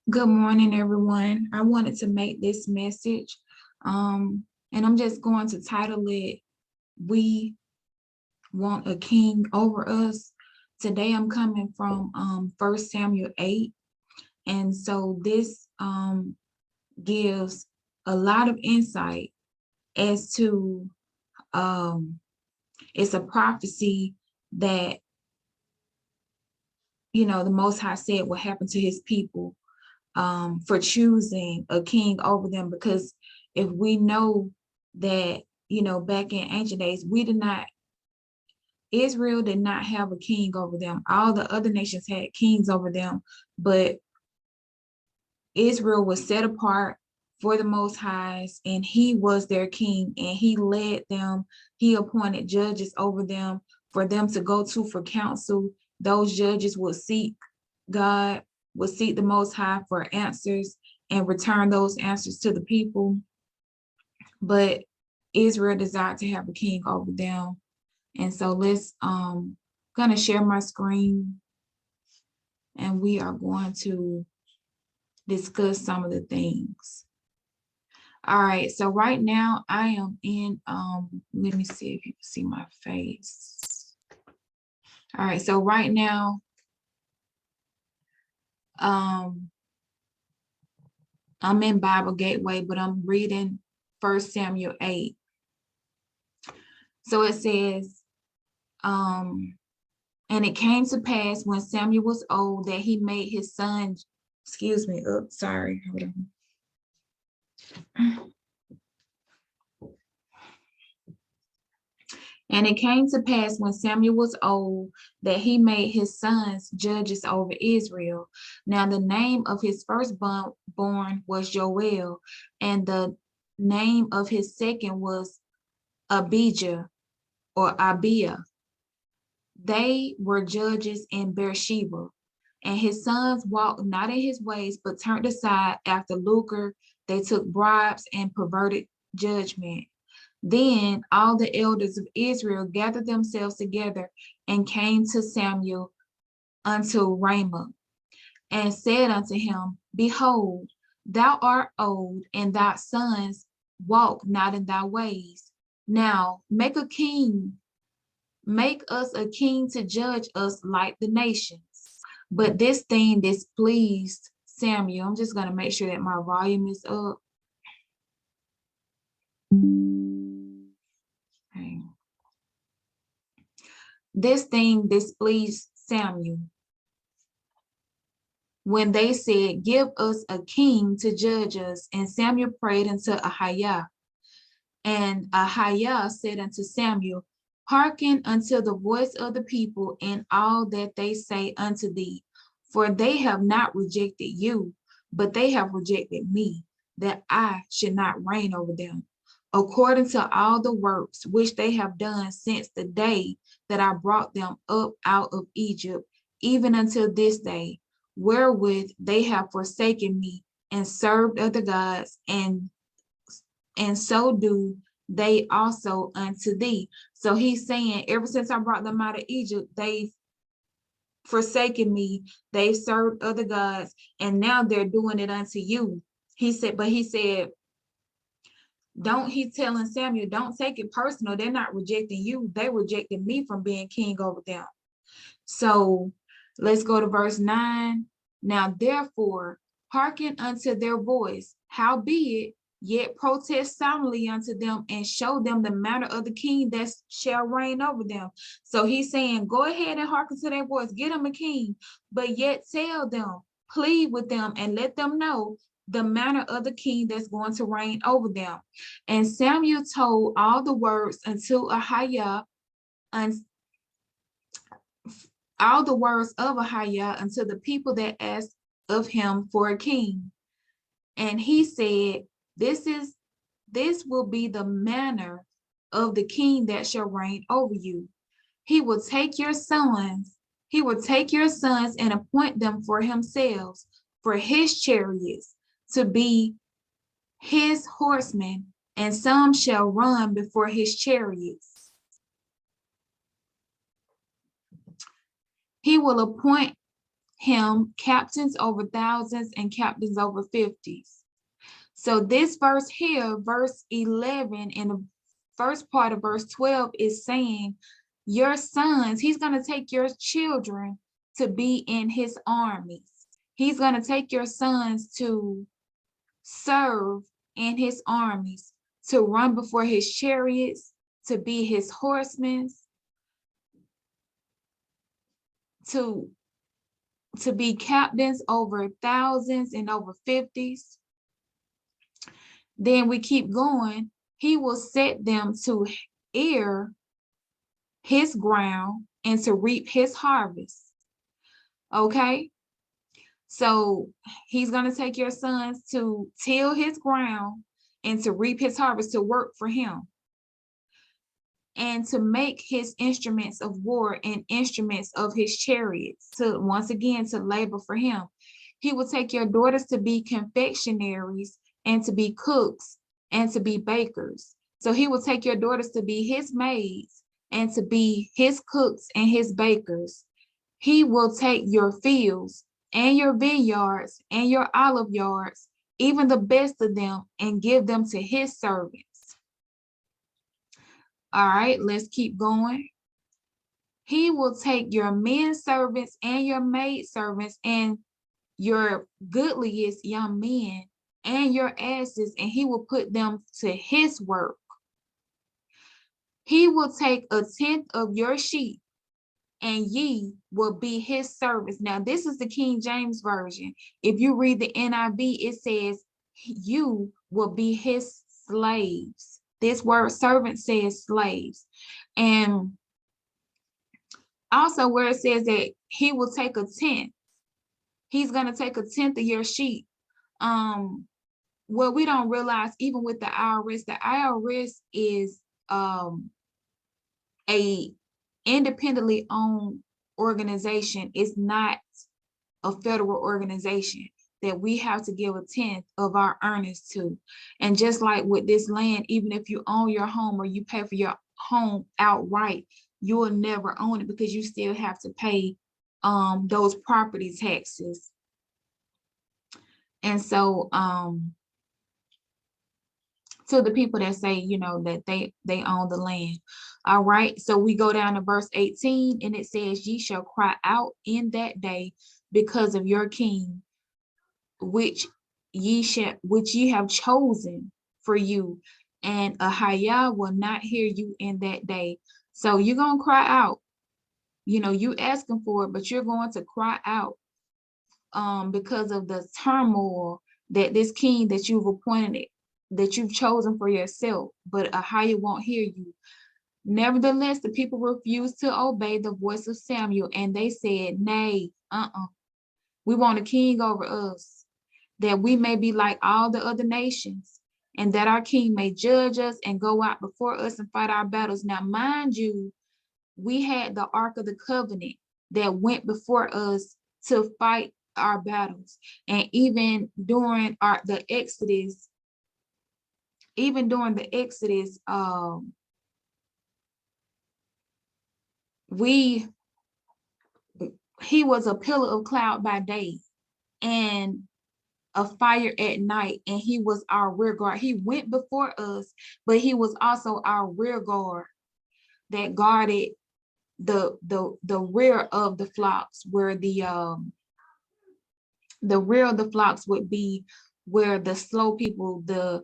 Good morning, everyone. I wanted to make this message, and I'm just going to title it, We Want a King Over Us. Today I'm coming from 1 Samuel 8, and so this gives a lot of insight as to it's a prophecy that, the Most High said will happen to his people for choosing a king over them. Because if we know that, back in ancient days, Israel did not have a king over them. All the other nations had kings over them, but Israel was set apart for the Most Highs, and he was their king, and he led them. He appointed judges over them for them to go to for counsel. Those judges would seek God, would seek the Most High for answers and return those answers to the people. But Israel desired to have a king over them. And so let's gonna share my screen, and we are going to discuss some of the things. All right, so right now I am in, let me see if you can see my face. All right, so right now, I'm in Bible Gateway, but I'm reading 1 Samuel 8. So it says, and it came to pass when Samuel was old that he made his son, excuse me, oops, sorry, hold on. And it came to pass when Samuel was old that he made his sons judges over Israel. Now the name of his firstborn was Joel, and the name of his second was Abijah or Abiah. They were judges in Beersheba. And his sons walked not in his ways, but turned aside after lucre. They took bribes and perverted judgment. Then all the elders of Israel gathered themselves together and came to Samuel unto Ramah, and said unto him, Behold, thou art old, and thy sons walk not in thy ways. Now make us a king to judge us like the nations. But this thing displeased Samuel. I'm just going to make sure that my volume is up. Okay. This thing displeased Samuel when they said, Give us a king to judge us. And Samuel prayed unto Ahayah. And Ahayah said unto Samuel, Hearken unto the voice of the people in all that they say unto thee, for they have not rejected you, but they have rejected me, that I should not reign over them, according to all the works which they have done since the day that I brought them up out of Egypt, even until this day, wherewith they have forsaken me and served other gods, and so do they also unto thee. So he's saying, ever since I brought them out of Egypt, they've forsaken me, they've served other gods, and now they're doing it unto you. He said, he's telling Samuel, don't take it personal. They're not rejecting you. They rejected me from being king over them. So let's go to verse 9. Now, therefore, hearken unto their voice, howbeit, yet protest solemnly unto them and show them the manner of the king that shall reign over them. So he's saying, go ahead and hearken to their voice, get them a king, but yet tell them, plead with them, and let them know the manner of the king that's going to reign over them. And Samuel told all the words unto Ahayah, and all the words of Ahayah unto the people that asked of him for a king. And he said, this will be the manner of the king that shall reign over you. He will take your sons and appoint them for himself, for his chariots, to be his horsemen, and some shall run before his chariots. He will appoint him captains over thousands and captains over fifties. So this verse here, verse 11, in the first part of verse 12 is saying, your sons, he's going to take your children to be in his armies. He's going to take your sons to serve in his armies, to run before his chariots, to be his horsemen, to be captains over thousands and over fifties. Then we keep going. He will set them to ear his ground and to reap his harvest. Okay? So he's going to take your sons to till his ground and to reap his harvest, to work for him, and to make his instruments of war and instruments of his chariots, to once again to labor for him. He will take your daughters to be confectionaries and to be cooks and to be bakers. So he will take your daughters to be his maids and to be his cooks and his bakers. He will take your fields and your vineyards and your olive yards, even the best of them, and give them to his servants. All right, let's keep going. He will take your men servants and your maid servants and your goodliest young men and your asses, and he will put them to his work. He will take a tenth of your sheep, and ye will be his servants. Now, this is the King James Version. If you read the NIV, it says, you will be his slaves. This word servant says slaves. And also where it says that he will take a tenth, he's going to take a tenth of your sheep. What we don't realize, even with the IRS is a independently owned organization. It's not a federal organization that we have to give a tenth of our earnings to. And just like with this land, even if you own your home or you pay for your home outright, you will never own it because you still have to pay those property taxes. And so to the people that say, you know, that they own the land. All right, so we go down to verse 18, and it says, ye shall cry out in that day because of your king, which ye have chosen for you, and Ahayah will not hear you in that day. So you're gonna cry out. You know, you asking for it, but you're going to cry out because of the turmoil that this king that you've appointed, that you've chosen for yourself, but Ahayah won't hear you. Nevertheless, the people refused to obey the voice of Samuel, and they said, nay, we want a king over us, that we may be like all the other nations, and that our king may judge us and go out before us and fight our battles. Now, mind you, we had the Ark of the Covenant that went before us to fight our battles. And even during the Exodus, he was a pillar of cloud by day and a fire at night, and he was our rear guard. He went before us, but he was also our rear guard that guarded the rear of the flocks, where the rear of the flocks would be where the slow people, the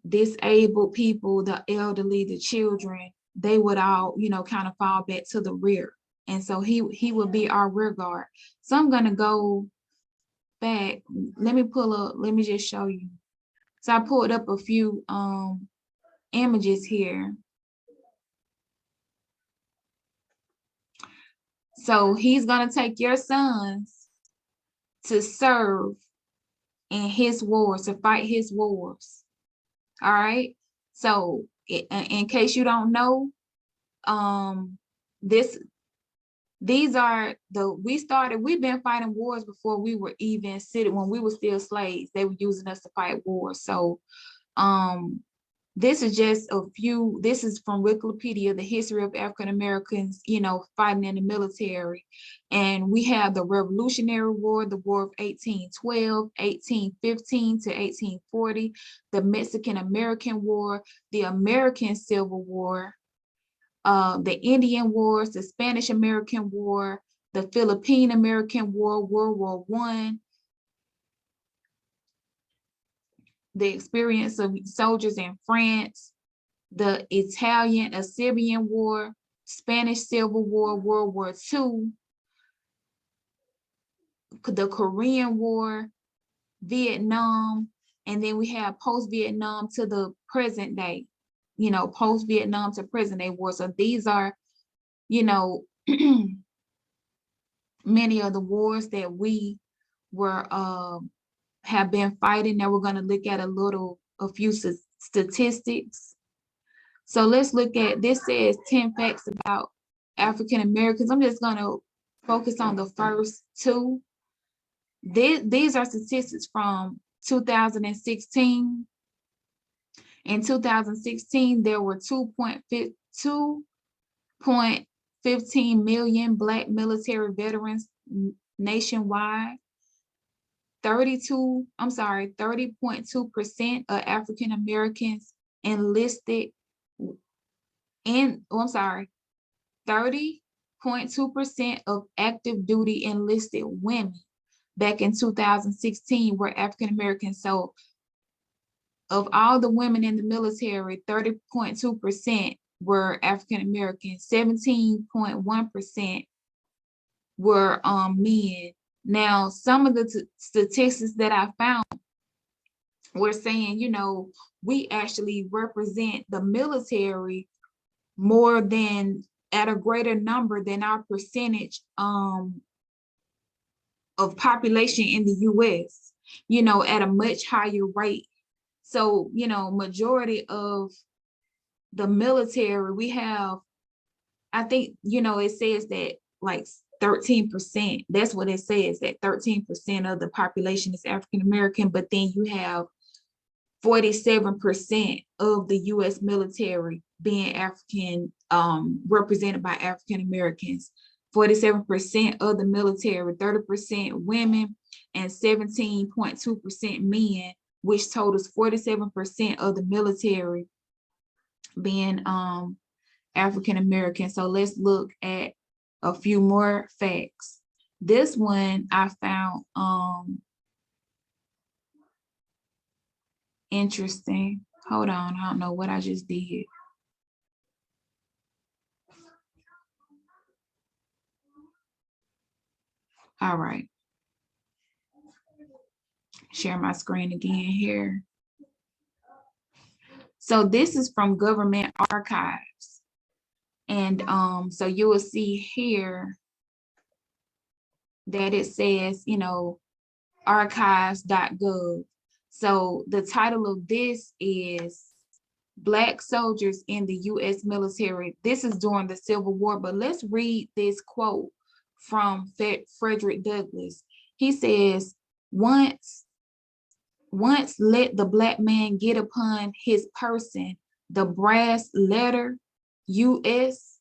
disabled people, the elderly, the children, they would all, you know, kind of fall back to the rear. And so he would be our rear guard. So I'm going to go back. Let me just show you. So I pulled up a few images here. So he's going to take your sons to serve in his wars, to fight his wars. All right. So in case you don't know, we've been fighting wars before we were even when we were still slaves. They were using us to fight wars. So This is just a few, this is from Wikipedia, the history of African Americans, fighting in the military. And we have the Revolutionary War, the War of 1812, 1815 to 1840, the Mexican American War, the American Civil War, the Indian Wars, the Spanish American War, the Philippine American War, World War I, the experience of soldiers in France, the Italian Assyrian War, Spanish Civil War, World War II, the Korean War, Vietnam, and then we have post-Vietnam to the present day, post-Vietnam to present day war. So these are, many of the wars that we were have been fighting. Now we're going to look at a few statistics. So let's look at, this says 10 facts about African Americans. I'm just going to focus on the first two. These are statistics from 2016. In 2016, there were 2.15 million Black military veterans nationwide. 30.2% of African Americans enlisted in, 30.2% of active duty enlisted women back in 2016 were African Americans. So of all the women in the military, 30.2% were African Americans, 17.1% were men. Now, some of the statistics that I found were saying, we actually represent the military more than, at a greater number than our percentage of population in the US, at a much higher rate. So, majority of the military, we have, I think, it says that like 13%, that's what it says, that 13% of the population is African American, but then you have 47% of the US military being African, represented by African Americans, 47% of the military, 30% women, and 17.2% men, which totals 47% of the military being African American. So let's look at a few more facts. This one I found interesting. Hold on, I don't know what I just did. All right. Share my screen again here. So this is from government archives. And so you will see here that it says, archives.gov. So the title of this is Black Soldiers in the US Military. This is during the Civil War, but let's read this quote from Frederick Douglass. He says, once let the Black man get upon his person the brass letter US,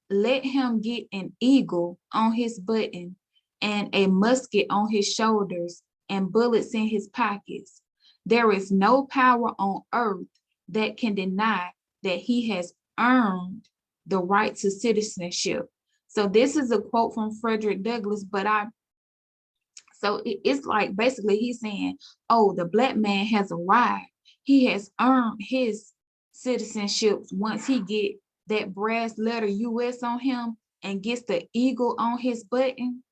let him get an eagle on his button and a musket on his shoulders and bullets in his pockets. There is no power on earth that can deny that he has earned the right to citizenship. So this is a quote from Frederick Douglass, but so it's like basically he's saying, oh, the Black man has arrived. He has earned his citizenship once he get that brass letter US on him and gets the eagle on his button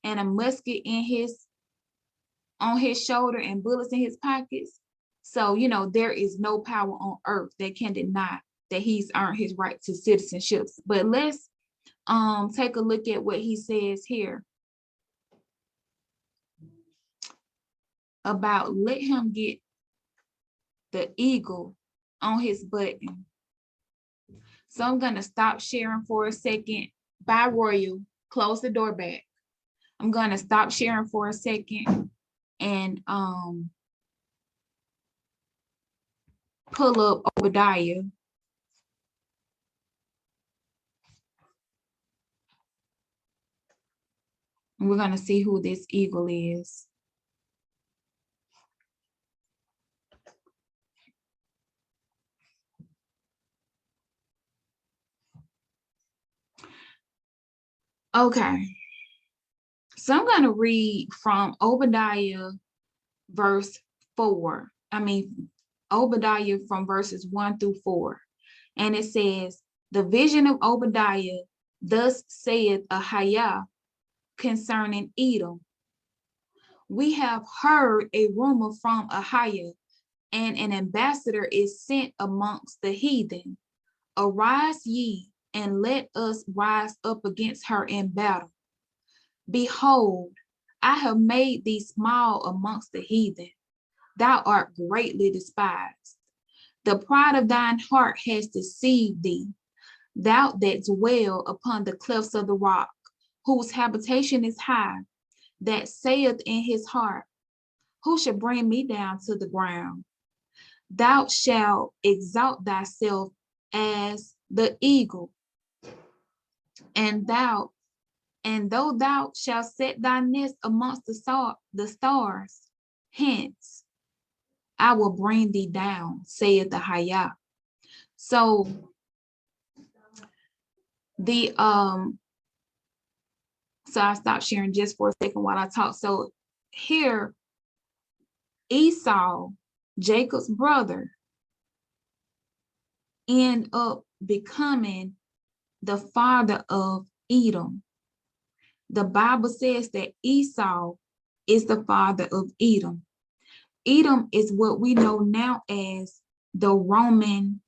and a musket on his shoulder and bullets in his pockets. So, there is no power on earth that can deny that he's earned his right to citizenship. But let's take a look at what he says here about let him get the eagle on his button. So I'm going to stop sharing for a second. Bye, Royal. Close the door back. I'm going to stop sharing for a second and pull up Obadiah. And we're going to see who this eagle is. Okay. So I'm going to read from Obadiah verse 4. Obadiah from verses 1 through 4. And it says, the vision of Obadiah, thus saith Ahayah concerning Edom. We have heard a rumor from Ahayah, and an ambassador is sent amongst the heathen. Arise ye, and let us rise up against her in battle. Behold, I have made thee small amongst the heathen. Thou art greatly despised. The pride of thine heart has deceived thee. Thou that dwell upon the cliffs of the rock, whose habitation is high, that saith in his heart, who shall bring me down to the ground? Thou shalt exalt thyself as the eagle, and though thou shalt set thy nest amongst the stars, hence I will bring thee down, saith the Ahayah. So so I stopped sharing just for a second while I talk. So here, Esau, Jacob's brother, end up becoming the father of Edom. The Bible says that Esau is the father of Edom. Edom is what we know now as the Roman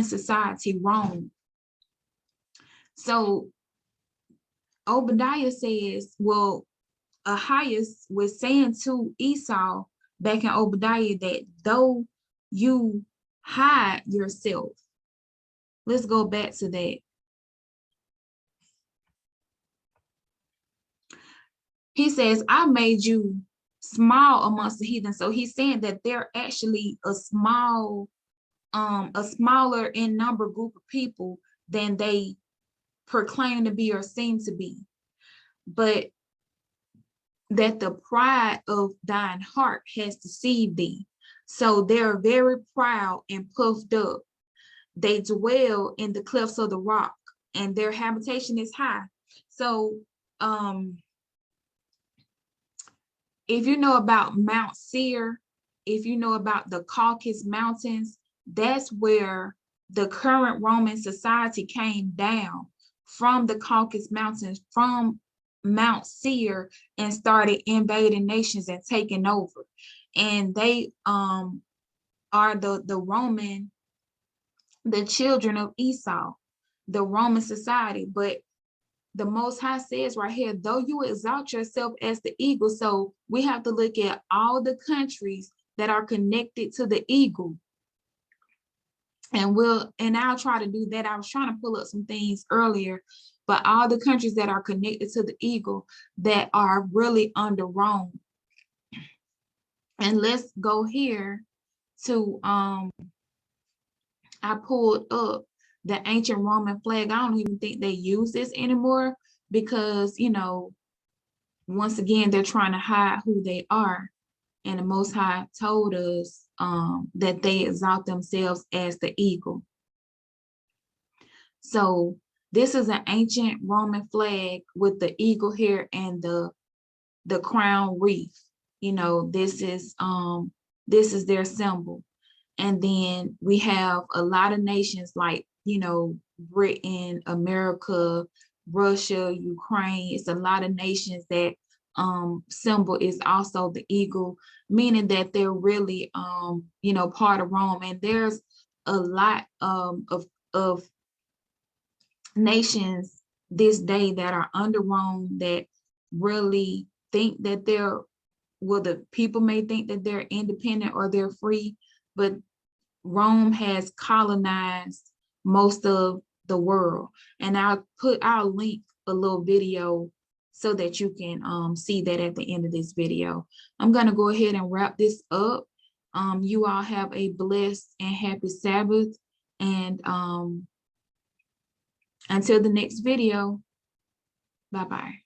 society, Rome. So Obadiah says, well, Ahayah was saying to Esau back in Obadiah that though you hide yourself, let's go back to that. He says, I made you small amongst the heathen. So he's saying that they're actually a smaller in number group of people than they proclaim to be or seem to be. But that the pride of thine heart has deceived thee. So they're very proud and puffed up. They dwell in the clefts of the rock, and their habitation is high. So if you know about Mount Seir, if you know about the Caucasus Mountains, that's where the current Roman society came down from the Caucasus Mountains, from Mount Seir, and started invading nations and taking over. And they are the children of Esau, the Roman society. But the Most High says right here, though you exalt yourself as the eagle. So we have to look at all the countries that are connected to the eagle. And I'll try to do that. I was trying to pull up some things earlier, but all the countries that are connected to the eagle that are really under Rome. And let's go here to, I pulled up the ancient Roman flag. I don't even think they use this anymore because, once again, they're trying to hide who they are. And the Most High told us that they exalt themselves as the eagle. So this is an ancient Roman flag with the eagle here and the crown wreath. This is their symbol. And then we have a lot of nations like, Britain, America, Russia, Ukraine. It's a lot of nations that symbol is also the eagle, meaning that they're really, part of Rome. And there's a lot of nations this day that are under Rome that really think that the people may think that they're independent or they're free, but Rome has colonized most of the world. And I'll link a little video so that you can see that at the end of this video. I'm going to go ahead and wrap this up. You all have a blessed and happy Sabbath. And until the next video, bye-bye.